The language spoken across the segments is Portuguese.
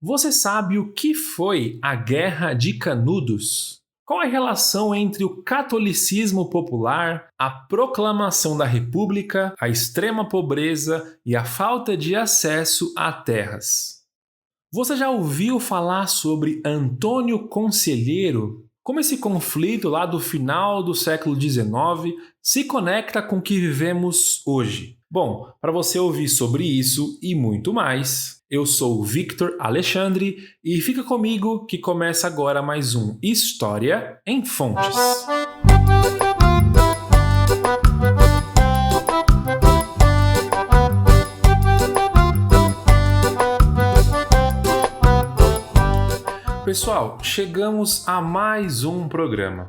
Você sabe o que foi a Guerra de Canudos? Qual a relação entre o catolicismo popular, a proclamação da República, a extrema pobreza e a falta de acesso a terras? Você já ouviu falar sobre Antônio Conselheiro? Como esse conflito lá do final do século XIX se conecta com o que vivemos hoje? Bom, para você ouvir sobre isso e muito mais, eu sou o Victor Alexandre e fica comigo que começa agora mais um História em Fontes. Pessoal, chegamos a mais um programa.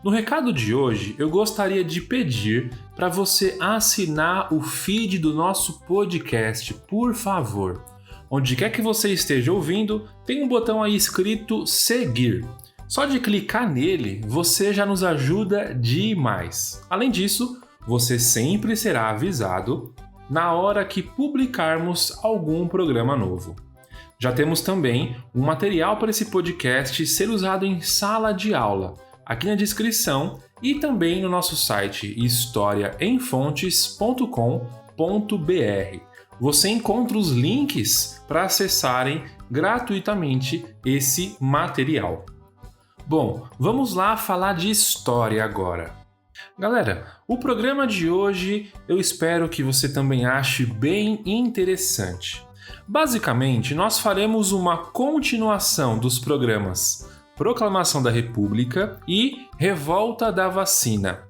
No recado de hoje, eu gostaria de pedir para você assinar o feed do nosso podcast, por favor. Onde quer que você esteja ouvindo, tem um botão aí escrito seguir. Só de clicar nele, você já nos ajuda demais. Além disso, você sempre será avisado na hora que publicarmos algum programa novo. Já temos também um material para esse podcast ser usado em sala de aula, aqui na descrição e também no nosso site historiaemfontes.com.br. Você encontra os links para acessarem gratuitamente esse material. Bom, vamos lá falar de história agora. Galera, o programa de hoje eu espero que você também ache bem interessante. Basicamente, nós faremos uma continuação dos programas Proclamação da República e Revolta da Vacina.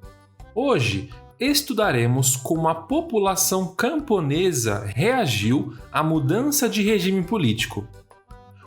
Hoje, estudaremos como a população camponesa reagiu à mudança de regime político.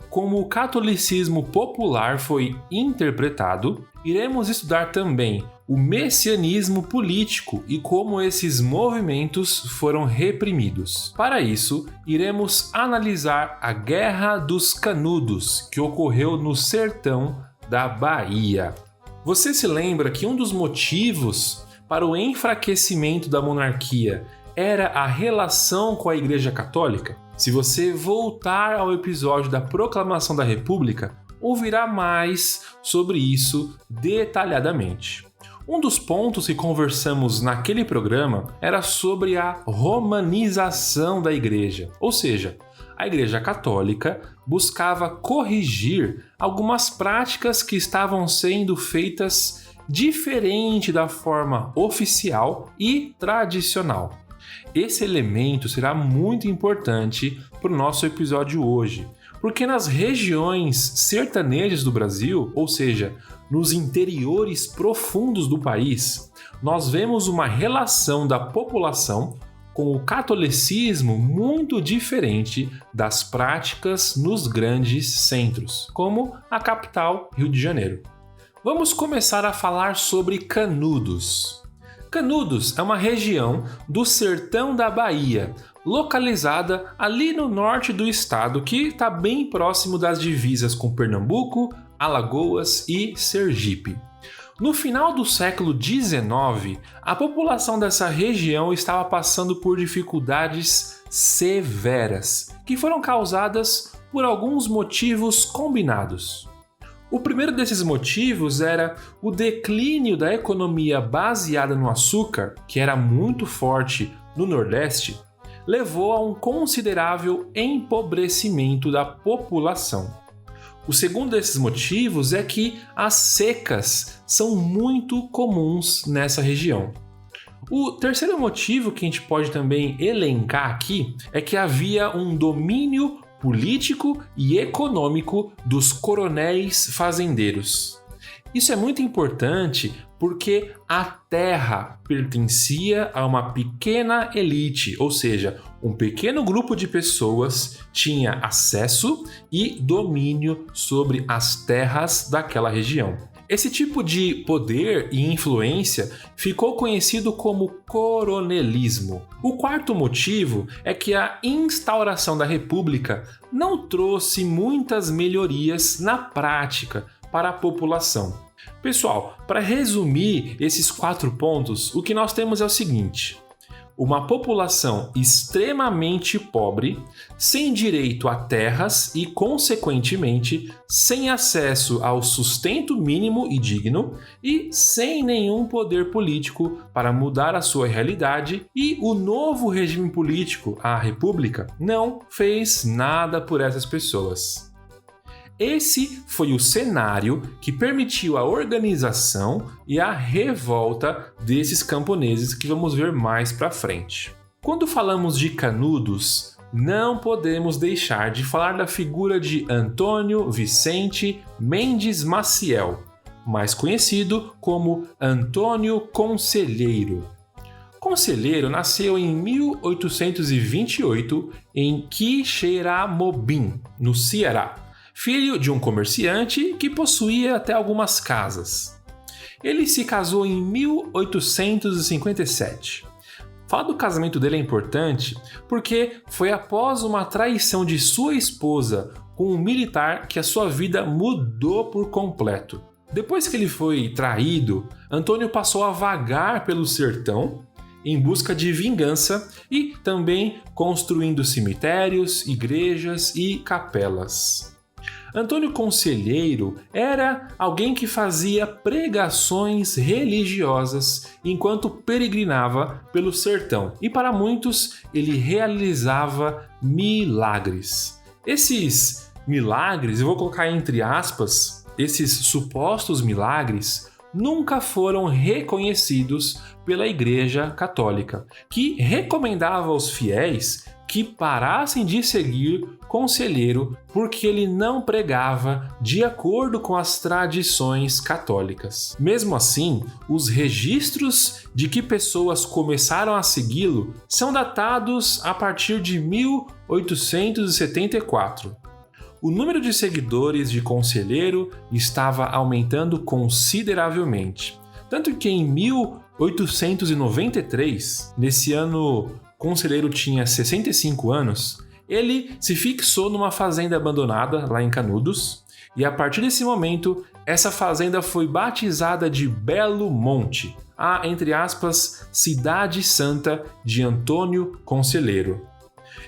Como o catolicismo popular foi interpretado, iremos estudar também o messianismo político e como esses movimentos foram reprimidos. Para isso, iremos analisar a Guerra dos Canudos, que ocorreu no sertão da Bahia. Você se lembra que um dos motivos para o enfraquecimento da monarquia era a relação com a Igreja Católica? Se você voltar ao episódio da Proclamação da República, ouvirá mais sobre isso detalhadamente. Um dos pontos que conversamos naquele programa era sobre a romanização da Igreja, ou seja, a Igreja Católica buscava corrigir algumas práticas que estavam sendo feitas diferente da forma oficial e tradicional. Esse elemento será muito importante para o nosso episódio hoje, porque nas regiões sertanejas do Brasil, ou seja, nos interiores profundos do país, nós vemos uma relação da população com o catolicismo muito diferente das práticas nos grandes centros, como a capital, Rio de Janeiro. Vamos começar a falar sobre Canudos. Canudos é uma região do sertão da Bahia, localizada ali no norte do estado, que está bem próximo das divisas com Pernambuco, Alagoas e Sergipe. No final do século XIX, a população dessa região estava passando por dificuldades severas, que foram causadas por alguns motivos combinados. O primeiro desses motivos era o declínio da economia baseada no açúcar, que era muito forte no Nordeste, levou a um considerável empobrecimento da população. O segundo desses motivos é que as secas são muito comuns nessa região. O terceiro motivo que a gente pode também elencar aqui é que havia um domínio político e econômico dos coronéis fazendeiros. Isso é muito importante porque a terra pertencia a uma pequena elite, ou seja, um pequeno grupo de pessoas tinha acesso e domínio sobre as terras daquela região. Esse tipo de poder e influência ficou conhecido como coronelismo. O quarto motivo é que a instauração da República não trouxe muitas melhorias na prática para a população. Pessoal, para resumir esses 4 pontos, o que nós temos é o seguinte: uma população extremamente pobre, sem direito a terras e, consequentemente, sem acesso ao sustento mínimo e digno e sem nenhum poder político para mudar a sua realidade, e o novo regime político, a República, não fez nada por essas pessoas. Esse foi o cenário que permitiu a organização e a revolta desses camponeses que vamos ver mais para frente. Quando falamos de Canudos, não podemos deixar de falar da figura de Antônio Vicente Mendes Maciel, mais conhecido como Antônio Conselheiro. Conselheiro nasceu em 1828 em Quixeramobim, no Ceará, filho de um comerciante que possuía até algumas casas. Ele se casou em 1857. Falar do casamento dele é importante porque foi após uma traição de sua esposa com um militar que a sua vida mudou por completo. Depois que ele foi traído, Antônio passou a vagar pelo sertão em busca de vingança e também construindo cemitérios, igrejas e capelas. Antônio Conselheiro era alguém que fazia pregações religiosas enquanto peregrinava pelo sertão, e para muitos ele realizava milagres. Esses milagres, eu vou colocar entre aspas, esses supostos milagres nunca foram reconhecidos pela Igreja Católica, que recomendava aos fiéis que parassem de seguir Conselheiro porque ele não pregava de acordo com as tradições católicas. Mesmo assim, os registros de que pessoas começaram a segui-lo são datados a partir de 1874. O número de seguidores de Conselheiro estava aumentando consideravelmente, tanto que em 1893, nesse ano Conselheiro tinha 65 anos, ele se fixou numa fazenda abandonada lá em Canudos, e a partir desse momento, essa fazenda foi batizada de Belo Monte, a, entre aspas, Cidade Santa de Antônio Conselheiro.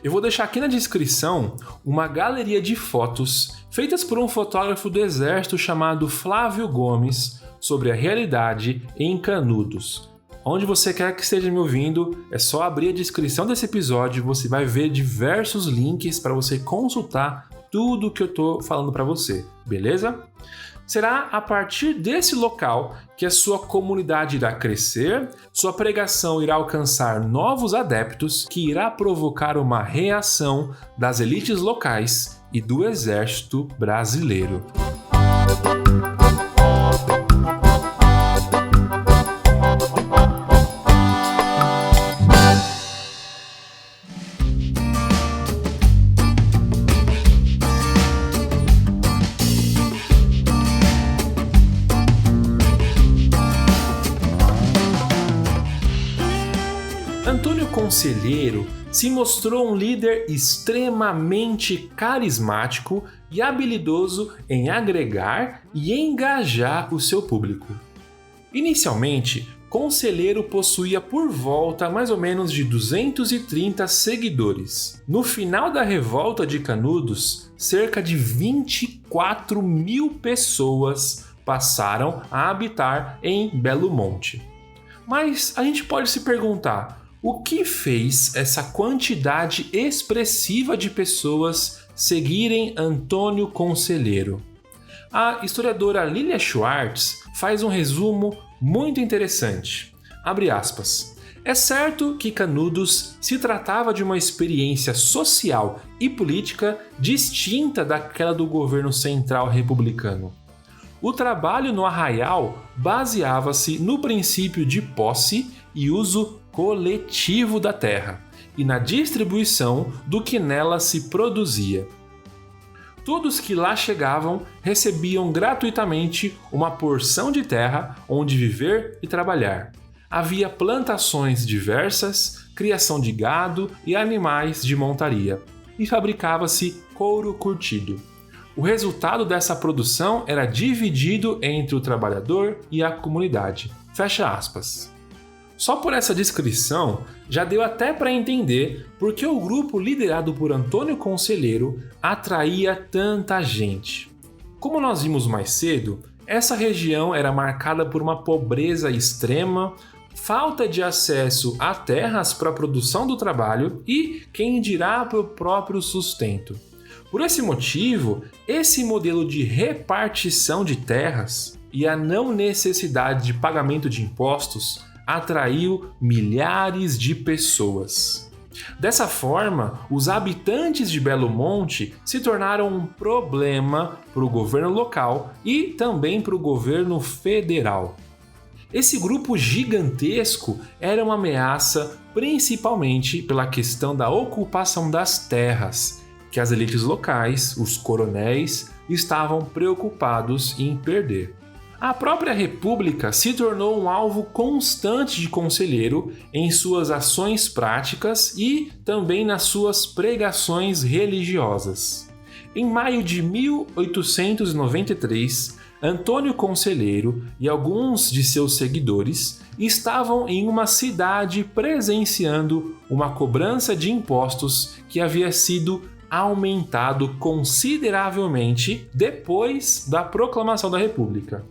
Eu vou deixar aqui na descrição uma galeria de fotos feitas por um fotógrafo do Exército chamado Flávio Gomes sobre a realidade em Canudos. Onde você quer que esteja me ouvindo, é só abrir a descrição desse episódio e você vai ver diversos links para você consultar tudo o que eu estou falando para você, beleza? Será a partir desse local que a sua comunidade irá crescer, sua pregação irá alcançar novos adeptos, que irá provocar uma reação das elites locais e do exército brasileiro. Antônio Conselheiro se mostrou um líder extremamente carismático e habilidoso em agregar e engajar o seu público. Inicialmente, Conselheiro possuía por volta mais ou menos de 230 seguidores. No final da revolta de Canudos, cerca de 24 mil pessoas passaram a habitar em Belo Monte. Mas a gente pode se perguntar, o que fez essa quantidade expressiva de pessoas seguirem Antônio Conselheiro? A historiadora Lilia Schwartz faz um resumo muito interessante. Abre aspas. É certo que Canudos se tratava de uma experiência social e política distinta daquela do governo central republicano. O trabalho no arraial baseava-se no princípio de posse e uso coletivo da terra e na distribuição do que nela se produzia. Todos que lá chegavam recebiam gratuitamente uma porção de terra onde viver e trabalhar. Havia plantações diversas, criação de gado e animais de montaria, e fabricava-se couro curtido. O resultado dessa produção era dividido entre o trabalhador e a comunidade. Fecha aspas. Só por essa descrição, já deu até para entender por que o grupo liderado por Antônio Conselheiro atraía tanta gente. Como nós vimos mais cedo, essa região era marcada por uma pobreza extrema, falta de acesso a terras para a produção do trabalho e, quem dirá, para o próprio sustento. Por esse motivo, esse modelo de repartição de terras e a não necessidade de pagamento de impostos atraiu milhares de pessoas. Dessa forma, os habitantes de Belo Monte se tornaram um problema para o governo local e também para o governo federal. Esse grupo gigantesco era uma ameaça principalmente pela questão da ocupação das terras, que as elites locais, os coronéis, estavam preocupados em perder. A própria República se tornou um alvo constante de Conselheiro em suas ações práticas e também nas suas pregações religiosas. Em maio de 1893, Antônio Conselheiro e alguns de seus seguidores estavam em uma cidade presenciando uma cobrança de impostos que havia sido aumentado consideravelmente depois da proclamação da República.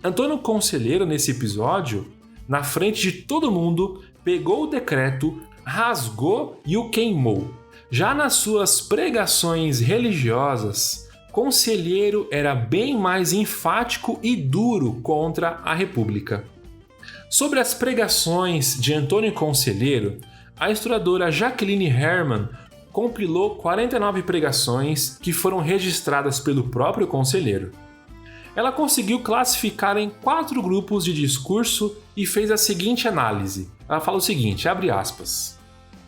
Antônio Conselheiro, nesse episódio, na frente de todo mundo, pegou o decreto, rasgou e o queimou. Já nas suas pregações religiosas, Conselheiro era bem mais enfático e duro contra a República. Sobre as pregações de Antônio Conselheiro, a historiadora Jacqueline Herman compilou 49 pregações que foram registradas pelo próprio Conselheiro. Ela conseguiu classificar em 4 grupos de discurso e fez a seguinte análise. Ela fala o seguinte, abre aspas,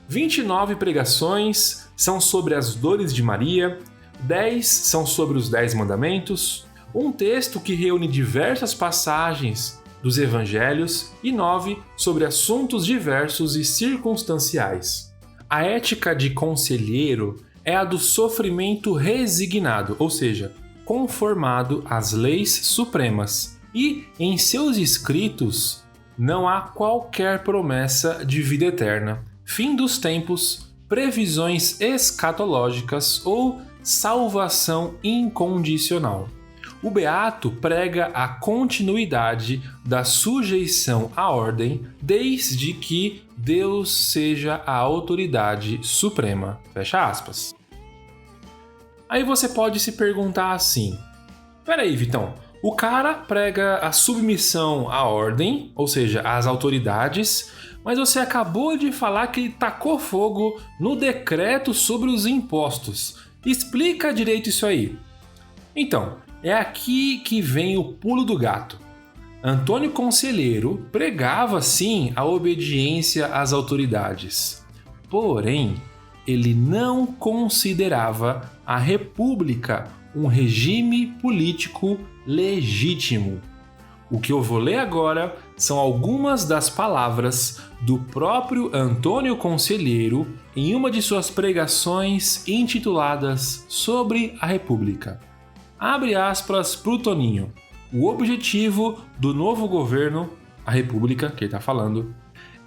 29 pregações são sobre as dores de Maria, 10 são sobre os 10 mandamentos, um texto que reúne diversas passagens dos evangelhos e 9 sobre assuntos diversos e circunstanciais. A ética de Conselheiro é a do sofrimento resignado, ou seja, conformado às leis supremas, e em seus escritos não há qualquer promessa de vida eterna, fim dos tempos, previsões escatológicas ou salvação incondicional. O Beato prega a continuidade da sujeição à ordem desde que Deus seja a autoridade suprema. Fecha aspas. Aí você pode se perguntar assim, peraí, Vitão, o cara prega a submissão à ordem, ou seja, às autoridades, mas você acabou de falar que ele tacou fogo no decreto sobre os impostos. Explica direito isso aí. Então, é aqui que vem o pulo do gato. Antônio Conselheiro pregava sim a obediência às autoridades, porém, ele não considerava a República um regime político legítimo. O que eu vou ler agora são algumas das palavras do próprio Antônio Conselheiro em uma de suas pregações intituladas Sobre a República. Abre aspas para o Toninho. O objetivo do novo governo, a República, que ele está falando,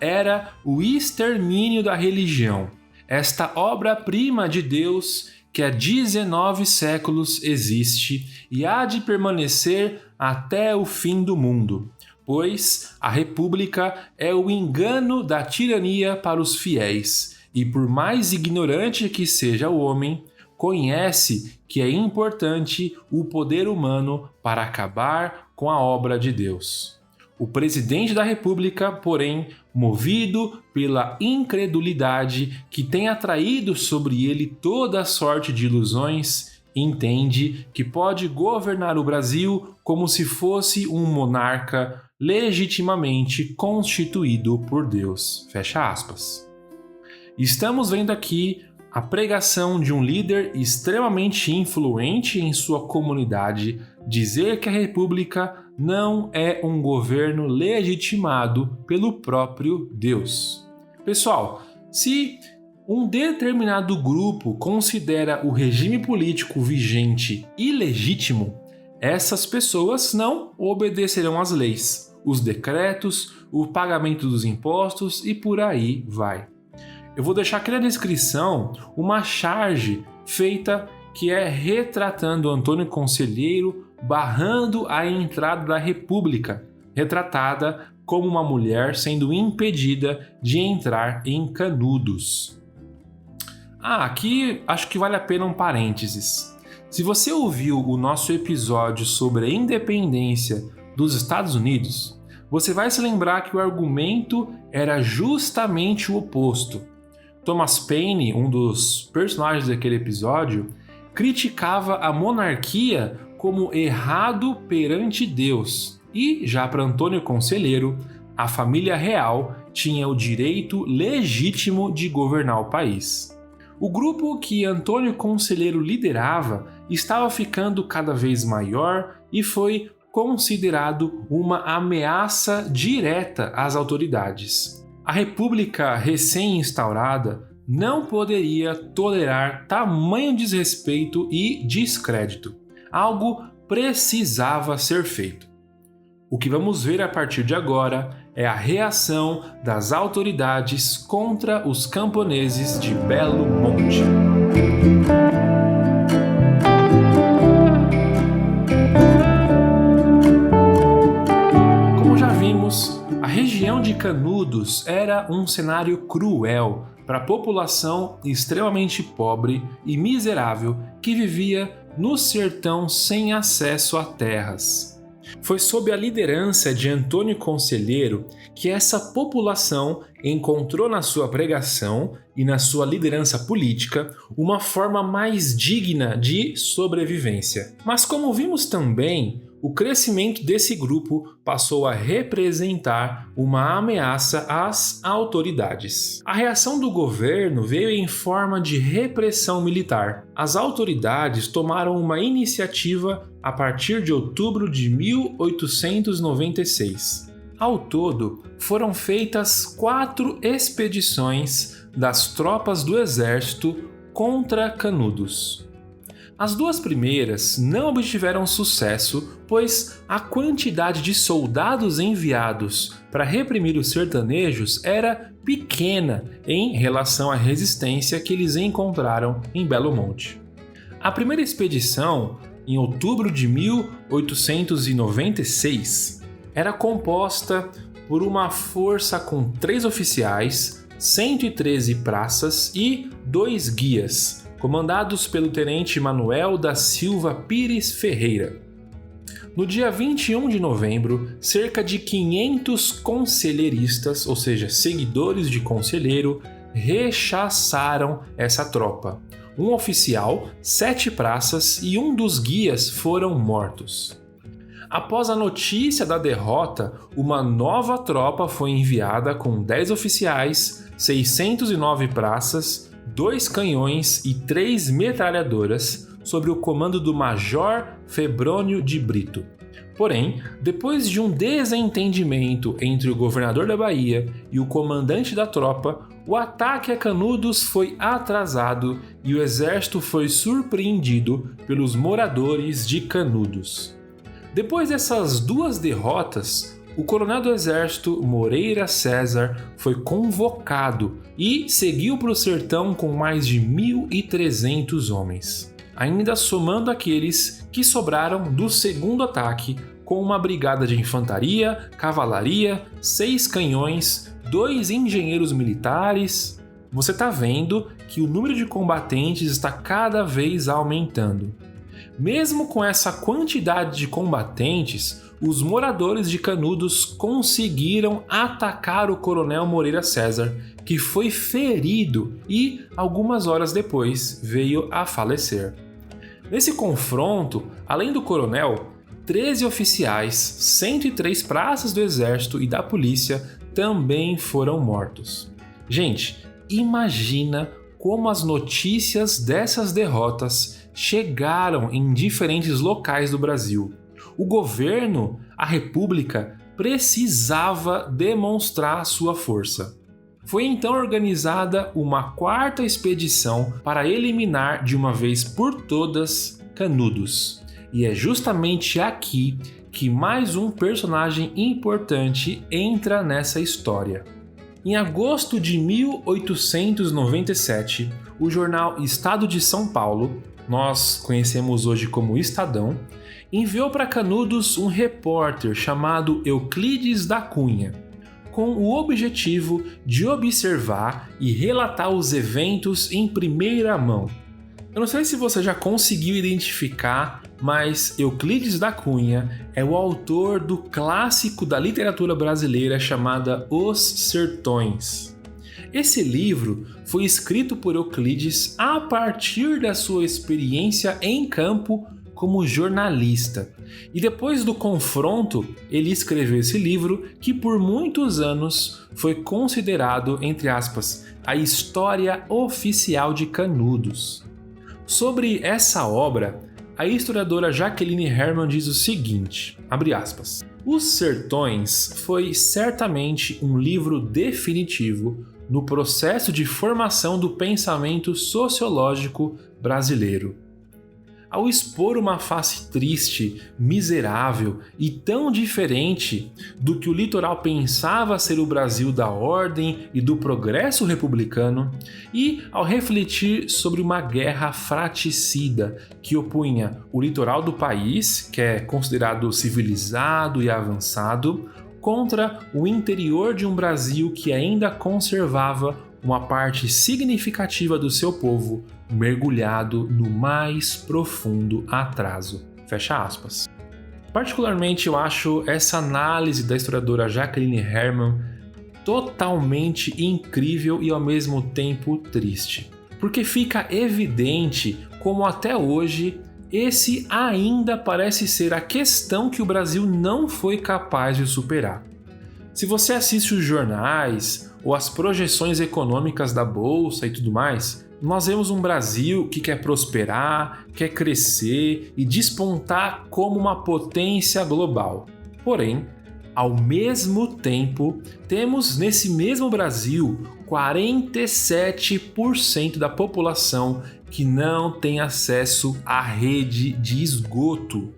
era o extermínio da religião. Esta obra-prima de Deus que há 19 séculos existe e há de permanecer até o fim do mundo, pois a República é o engano da tirania para os fiéis, e por mais ignorante que seja o homem, conhece que é importante o poder humano para acabar com a obra de Deus. O presidente da República, porém, movido pela incredulidade que tem atraído sobre ele toda a sorte de ilusões, entende que pode governar o Brasil como se fosse um monarca legitimamente constituído por Deus. Fecha aspas. Estamos vendo aqui a pregação de um líder extremamente influente em sua comunidade dizer que a República não é um governo legitimado pelo próprio Deus. Pessoal, se um determinado grupo considera o regime político vigente ilegítimo, essas pessoas não obedecerão às leis, os decretos, o pagamento dos impostos e por aí vai. Eu vou deixar aqui na descrição uma charge feita que é retratando Antônio Conselheiro barrando a entrada da República, retratada como uma mulher sendo impedida de entrar em Canudos. Aqui acho que vale a pena um parênteses. Se você ouviu o nosso episódio sobre a independência dos Estados Unidos, você vai se lembrar que o argumento era justamente o oposto. Thomas Paine, um dos personagens daquele episódio, criticava a monarquia como errado perante Deus. E, já para Antônio Conselheiro, a família real tinha o direito legítimo de governar o país. O grupo que Antônio Conselheiro liderava estava ficando cada vez maior e foi considerado uma ameaça direta às autoridades. A República recém-instaurada não poderia tolerar tamanho desrespeito e descrédito. Algo precisava ser feito. O que vamos ver a partir de agora é a reação das autoridades contra os camponeses de Belo Monte. Como já vimos, a região de Canudos era um cenário cruel para a população extremamente pobre e miserável que vivia no sertão sem acesso a terras. Foi sob a liderança de Antônio Conselheiro que essa população encontrou na sua pregação e na sua liderança política uma forma mais digna de sobrevivência. Mas como vimos também, o crescimento desse grupo passou a representar uma ameaça às autoridades. A reação do governo veio em forma de repressão militar. As autoridades tomaram uma iniciativa a partir de outubro de 1896. Ao todo, foram feitas 4 expedições das tropas do exército contra Canudos. As 2 primeiras não obtiveram sucesso, pois a quantidade de soldados enviados para reprimir os sertanejos era pequena em relação à resistência que eles encontraram em Belo Monte. A primeira expedição, em outubro de 1896, era composta por uma força com 3 oficiais, 113 praças e 2 guias, comandados pelo tenente Manuel da Silva Pires Ferreira. No dia 21 de novembro, cerca de 500 conselheiristas, ou seja, seguidores de Conselheiro, rechaçaram essa tropa. Um oficial, 7 praças e um dos guias foram mortos. Após a notícia da derrota, uma nova tropa foi enviada com 10 oficiais, 609 praças, 2 canhões e 3 metralhadoras sob o comando do Major Febrônio de Brito. Porém, depois de um desentendimento entre o governador da Bahia e o comandante da tropa, o ataque a Canudos foi atrasado e o exército foi surpreendido pelos moradores de Canudos. Depois dessas 2 derrotas, o coronel do exército Moreira César foi convocado e seguiu para o sertão com mais de 1.300 homens, ainda somando aqueles que sobraram do segundo ataque, com uma brigada de infantaria, cavalaria, 6 canhões, 2 engenheiros militares. Você está vendo que o número de combatentes está cada vez aumentando. Mesmo com essa quantidade de combatentes, os moradores de Canudos conseguiram atacar o coronel Moreira César, que foi ferido e, algumas horas depois, veio a falecer. Nesse confronto, além do coronel, 13 oficiais, 103 praças do exército e da polícia também foram mortos. Gente, imagina como as notícias dessas derrotas chegaram em diferentes locais do Brasil. O governo, a República, precisava demonstrar sua força. Foi então organizada uma 4ª expedição para eliminar de uma vez por todas Canudos. E é justamente aqui que mais um personagem importante entra nessa história. Em agosto de 1897, o jornal Estado de São Paulo, nós conhecemos hoje como Estadão, enviou para Canudos um repórter chamado Euclides da Cunha, com o objetivo de observar e relatar os eventos em primeira mão. Eu não sei se você já conseguiu identificar, mas Euclides da Cunha é o autor do clássico da literatura brasileira chamada Os Sertões. Esse livro foi escrito por Euclides a partir da sua experiência em campo como jornalista. E depois do confronto, ele escreveu esse livro que por muitos anos foi considerado, entre aspas, a história oficial de Canudos. Sobre essa obra, a historiadora Jaqueline Herman diz o seguinte, abre aspas, Os Sertões foi certamente um livro definitivo no processo de formação do pensamento sociológico brasileiro. Ao expor uma face triste, miserável e tão diferente do que o litoral pensava ser o Brasil da ordem e do progresso republicano, e ao refletir sobre uma guerra fratricida que opunha o litoral do país, que é considerado civilizado e avançado, contra o interior de um Brasil que ainda conservava uma parte significativa do seu povo mergulhado no mais profundo atraso. Fecha aspas. Particularmente eu acho essa análise da historiadora Jaqueline Herman totalmente incrível e ao mesmo tempo triste. Porque fica evidente como até hoje esse ainda parece ser a questão que o Brasil não foi capaz de superar. Se você assiste os jornais ou as projeções econômicas da bolsa e tudo mais, nós vemos um Brasil que quer prosperar, quer crescer e despontar como uma potência global. Porém, ao mesmo tempo, temos nesse mesmo Brasil 47% da população que não tem acesso à rede de esgoto.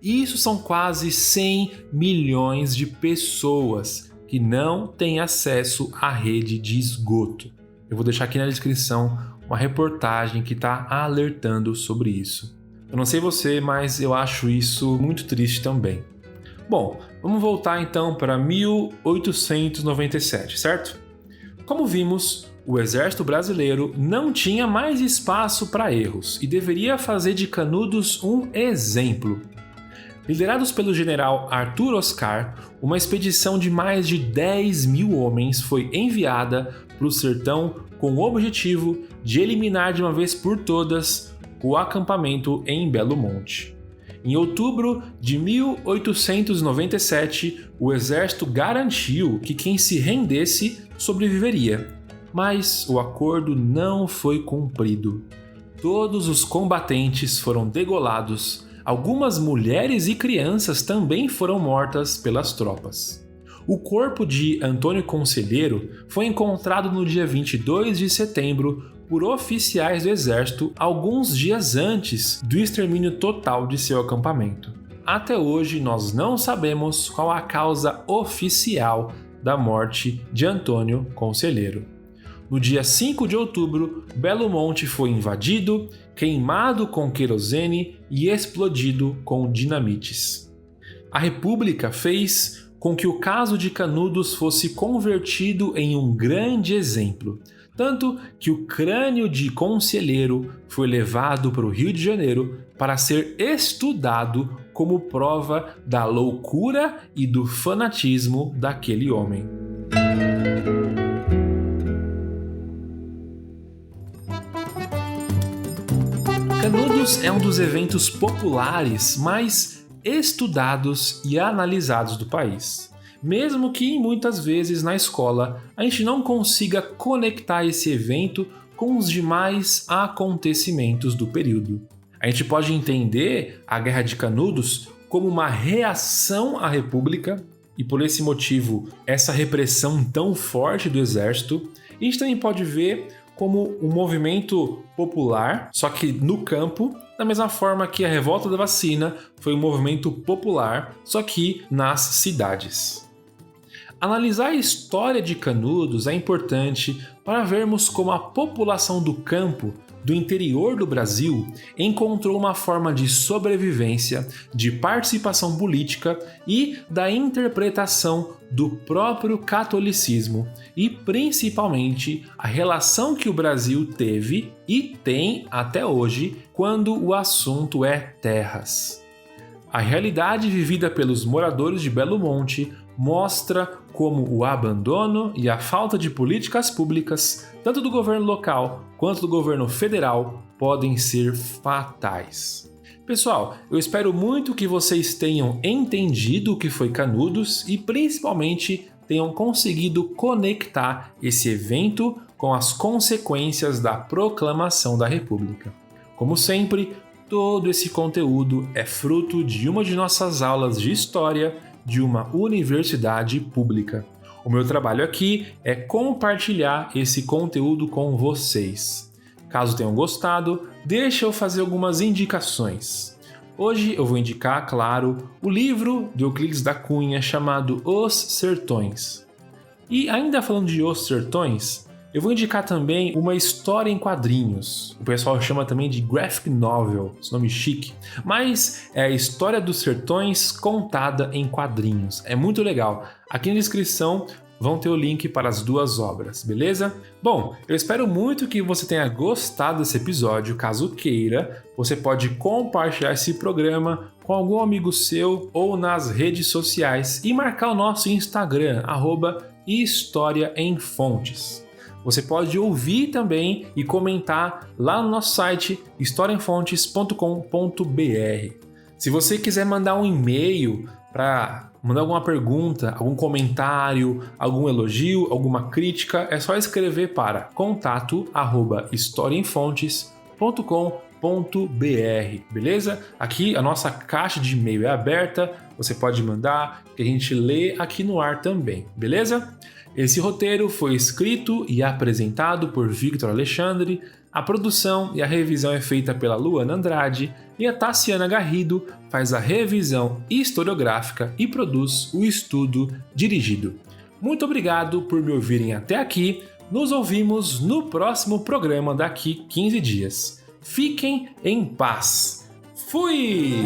Isso são quase 100 milhões de pessoas que não têm acesso à rede de esgoto. Eu vou deixar aqui na descrição uma reportagem que está alertando sobre isso. Eu não sei você, mas eu acho isso muito triste também. Bom, vamos voltar então para 1897, certo? Como vimos, o exército brasileiro não tinha mais espaço para erros e deveria fazer de Canudos um exemplo. Liderados pelo general Arthur Oscar, uma expedição de mais de 10 mil homens foi enviada para o sertão com o objetivo de eliminar de uma vez por todas o acampamento em Belo Monte. Em outubro de 1897, o exército garantiu que quem se rendesse sobreviveria, mas o acordo não foi cumprido. Todos os combatentes foram degolados. Algumas mulheres e crianças também foram mortas pelas tropas. O corpo de Antônio Conselheiro foi encontrado no dia 22 de setembro por oficiais do exército alguns dias antes do extermínio total de seu acampamento. Até hoje nós não sabemos qual a causa oficial da morte de Antônio Conselheiro. No dia 5 de outubro, Belo Monte foi invadido, queimado com querosene e explodido com dinamites. A República fez com que o caso de Canudos fosse convertido em um grande exemplo, tanto que o crânio de Conselheiro foi levado para o Rio de Janeiro para ser estudado como prova da loucura e do fanatismo daquele homem. Canudos é um dos eventos populares mais estudados e analisados do país. Mesmo que muitas vezes na escola a gente não consiga conectar esse evento com os demais acontecimentos do período. A gente pode entender a Guerra de Canudos como uma reação à República e por esse motivo essa repressão tão forte do exército. E a gente também pode ver como um movimento popular, só que no campo, da mesma forma que a revolta da vacina foi um movimento popular, só que nas cidades. Analisar a história de Canudos é importante para vermos como a população do campo, do interior do Brasil, encontrou uma forma de sobrevivência, de participação política e da interpretação do próprio catolicismo e, principalmente, a relação que o Brasil teve e tem até hoje quando o assunto é terras. A realidade vivida pelos moradores de Belo Monte mostra como o abandono e a falta de políticas públicas, tanto do governo local quanto do governo federal, podem ser fatais. Pessoal, eu espero muito que vocês tenham entendido o que foi Canudos e principalmente tenham conseguido conectar esse evento com as consequências da proclamação da República. Como sempre, todo esse conteúdo é fruto de uma de nossas aulas de história de uma universidade pública. O meu trabalho aqui é compartilhar esse conteúdo com vocês. Caso tenham gostado, deixa eu fazer algumas indicações. Hoje eu vou indicar, claro, o livro de Euclides da Cunha chamado Os Sertões. E ainda falando de Os Sertões, eu vou indicar também uma história em quadrinhos. O pessoal chama também de graphic novel, esse nome chique. Mas é a história dos sertões contada em quadrinhos. É muito legal. Aqui na descrição vão ter o link para as duas obras, beleza? Bom, eu espero muito que você tenha gostado desse episódio. Caso queira, você pode compartilhar esse programa com algum amigo seu ou nas redes sociais e marcar o nosso Instagram, @historiaemfontes. Você pode ouvir também e comentar lá no nosso site historiaemfontes.com.br. Se você quiser mandar um e-mail para mandar alguma pergunta, algum comentário, algum elogio, alguma crítica, é só escrever para contato@historiaemfontes.com.br, beleza? Aqui a nossa caixa de e-mail é aberta, você pode mandar, que a gente lê aqui no ar também, beleza? Esse roteiro foi escrito e apresentado por Victor Alexandre, a produção e a revisão é feita pela Luana Andrade e a Tassiana Garrido faz a revisão historiográfica e produz o estudo dirigido. Muito obrigado por me ouvirem até aqui, nos ouvimos no próximo programa daqui 15 dias. Fiquem em paz. Fui!